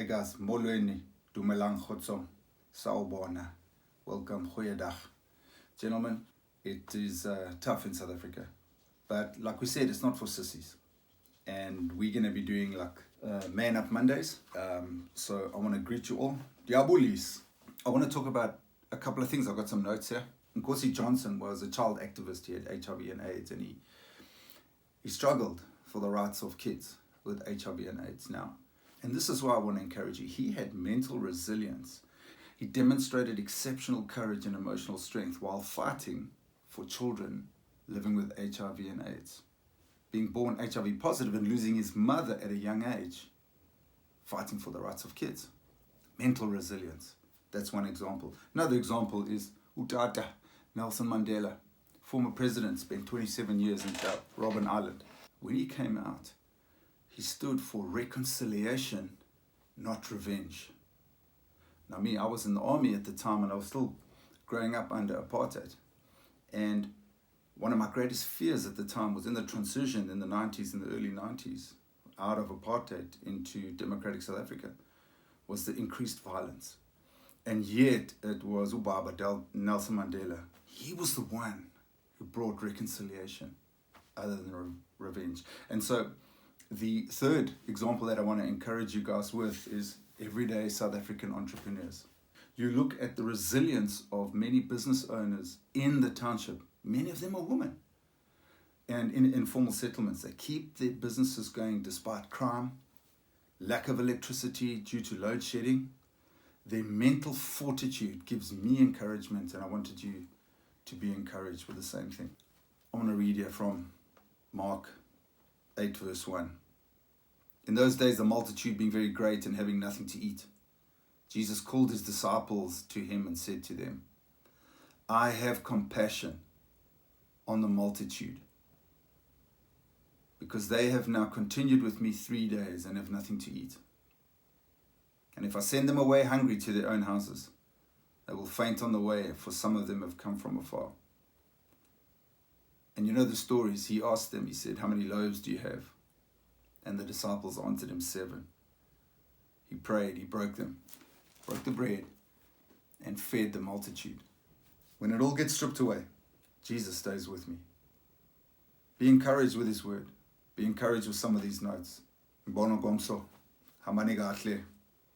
Hey guys, molweni, dumelang kgotsong, sawubona, welcome, goeiedag. Gentlemen, it is tough in South Africa, but like we said, it's not for sissies. And we're going to be doing like Man Up Mondays. So I want to greet you all. Diabolis. I want to talk about a couple of things. I've got some notes here. Nkosi Johnson was a child activist. He had HIV and AIDS, and he struggled for the rights of kids with HIV and AIDS now. And this is why I want to encourage you. He had mental resilience. He demonstrated exceptional courage and emotional strength while fighting for children living with HIV and AIDS. Being born HIV positive and losing his mother at a young age, fighting for the rights of kids. Mental resilience. That's one example. Another example is Utata Nelson Mandela, former president, spent 27 years in Robben Island. When he came out, he stood for reconciliation, not revenge. Now me, I was in the army at the time and I was still growing up under apartheid. And one of my greatest fears at the time was in the transition in the 90s, in the early 90s, out of apartheid into democratic South Africa, was the increased violence. And yet it was Ubaba Nelson Mandela. He was the one who brought reconciliation other than revenge. And so the third example that I want to encourage you guys with is everyday South African entrepreneurs. You look at the resilience of many business owners in the township. Many of them are women. And in informal settlements, they keep their businesses going despite crime, lack of electricity due to load shedding. Their mental fortitude gives me encouragement, and I wanted you to be encouraged with the same thing. I want to read here from Mark 8 verse 1. In those days, the multitude being very great and having nothing to eat, Jesus called his disciples to him and said to them, I have compassion on the multitude, because they have now continued with me 3 days and have nothing to eat. And if I send them away hungry to their own houses, they will faint on the way, for some of them have come from afar. And you know the stories. He asked them, he said, how many loaves do you have? And the disciples answered him, 7. He prayed, he broke the bread, and fed the multitude. When it all gets stripped away, Jesus stays with me. Be encouraged with his word. Be encouraged with some of these notes. Mbono gomso, hamani gatle.